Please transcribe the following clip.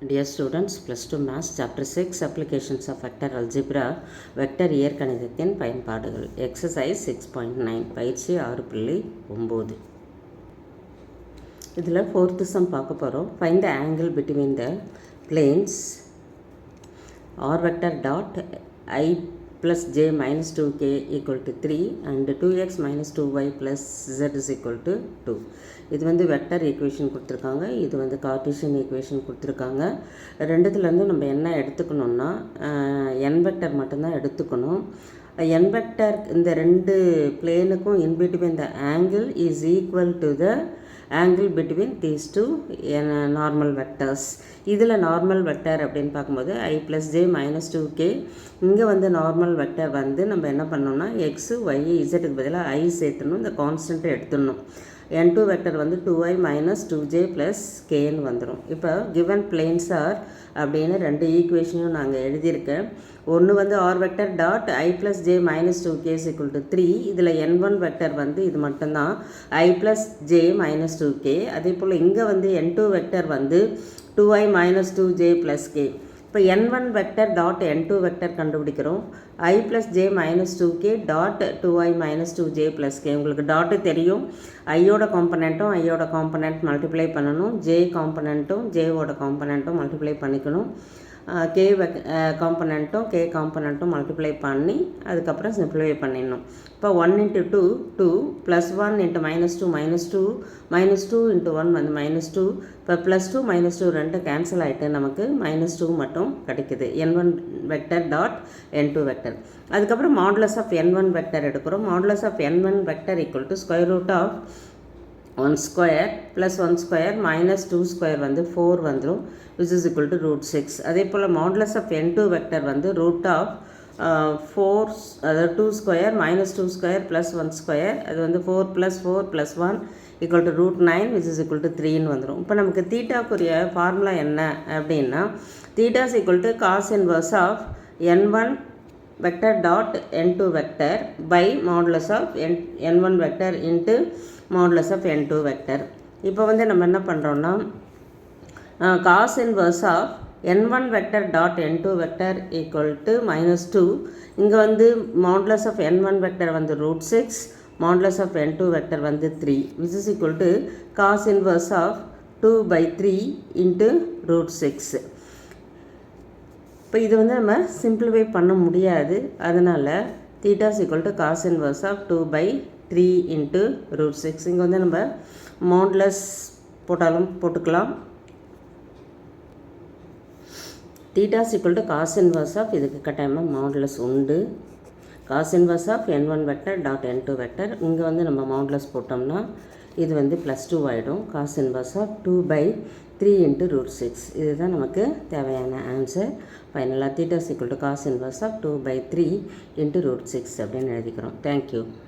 Dear students, plus 2 Maths, Chapter 6, Applications of Vector Algebra, Vector இயற்கணிதத்தின் பயன்பாடுகள், Exercise 6.9, பயிற்சி 6.9. இதில் 4th sum பார்க்க போகிறோம். Find the angle between the planes r vector dot I plus j minus 2k equal to 3 and 2x minus 2y plus z is equal to 2. இது வந்து vector equation கொடுத்துருக்காங்க, இது வந்து கார்ட்டீசியன் ஈக்குவேஷன் கொடுத்துருக்காங்க. ரெண்டுத்துலேருந்து நம்ம என்ன எடுத்துக்கணுன்னா என் வெக்டர் மட்டும்தான் எடுத்துக்கணும். என் வெக்டர் இந்த ரெண்டு பிளேனுக்கும் in between the angle is equal to the angle between these two normal vectors. இதில் நார்மல் வெக்டர் அப்படின்னு பார்க்கும்போது I plus j minus 2k, இங்கே வந்து நார்மல் வெக்டர் வந்து நம்ம என்ன பண்ணோம்னா எக்ஸு ஒய் இசட்டுக்கு பதிலாக ஐ சேர்த்துணும், இந்த கான்ஸ்டன்ட்டை எடுத்துடணும். n2 வெக்டர் வந்து 2i minus 2j plus kன்னு வந்துடும். இப்போ given planes are அப்படின்னு ரெண்டு ஈக்குவேஷனும் நாங்கள் எழுதியிருக்கேன். ஒன்று வந்து r vector dot I plus j minus 2k is equal to 3. இதில் n1 வெக்டர் வந்து இது மட்டும்தான் I plus j minus 2k. அதே போல் இங்கே வந்து n2 வெக்டர் வந்து 2i minus 2j plus k. இப்போ n1 vector dot n2 vector கண்டுபிடிக்கிறோம். I plus j minus 2k dot 2i minus 2j plus k. உங்களுக்கு டாட்டு தெரியும். ஐயோட காம்பனண்ட்டும் ஐயோட காம்பனண்ட் மல்டிப்ளை பண்ணணும், j காம்பனண்ட்டும் ஜேவோட காம்பனண்ட்டும் மல்டிப்ளை பண்ணிக்கணும், கே காம்பனண்ட்டும் கே காம்பனண்ட்டும் மல்டிப்ளை பண்ணி அதுக்கப்புறம் சிம்பிளிஃபை பண்ணிடணும். இப்போ 1 into 2 2 plus 1 into minus 2 minus 2 into 1 வந்து -2. இப்போ +2 -2 ரெண்டு கேன்சல் ஆகிட்டு நமக்கு -2 மட்டும் கிடைக்குது. n1 vector dot n2 vector. அதுக்கப்புறம் மாடுலஸ் ஆஃப் n1 வெக்டர் எடுக்கிறோம். Modulus of n1 vector equal to square root of 1 square plus 1 square minus 2 square வந்து 4 வந்துடும், which is equal to root 6. அதே போல் மாடுலஸ் ஆஃப் n2 வெக்டர் வந்து root of 4 அதாவது 2 square minus 2 square plus 1 square, அது வந்து 4 plus 4 plus 1 equal to root 9, which is equal to 3ன்னு வந்துடும். இப்போ நமக்கு தீட்டாக்குரிய ஃபார்முலா என்ன அப்படின்னா theta is equal to cos inverse of n1 vector dot n2 vector by modulus of n1 vector into modulus of n2 vector. இப்போ வந்து நம்ம என்ன பண்ணுறோன்னா cos inverse of n1 vector dot n2 vector equal to -2. இங்கே வந்து modulus of n1 vector வந்து root 6, modulus of n2 vector வந்து 3, which is equal to cos inverse of 2 by 3 into root 6. இப்போ இது வந்து நம்ம சிம்பிளிஃபை பண்ண முடியாது, அதனால் theta is equal to cos inverse of 2 by 3 into root 6. இங்கே வந்து நம்ம மாடுலஸ் போட்டாலும் போட்டுக்கலாம். Theta is equal to cos inverse of, இதுக்கு கட்டாயமாக மாடுலஸ் உண்டு, cos inverse of n1 vector dot n2 vector. இங்கே வந்து நம்ம மாடுலஸ் போட்டோம்னா இது வந்து +2 ஆகிடும். Cos inverse of 2 by 3 into root 6. இதுதான் நமக்கு தேவையான ஆன்சர். ஃபைனலாக theta is equal to cos inverse of 2 by 3 into root 6 அப்படின்னு எழுதிக்கிறோம். தேங்க்யூ.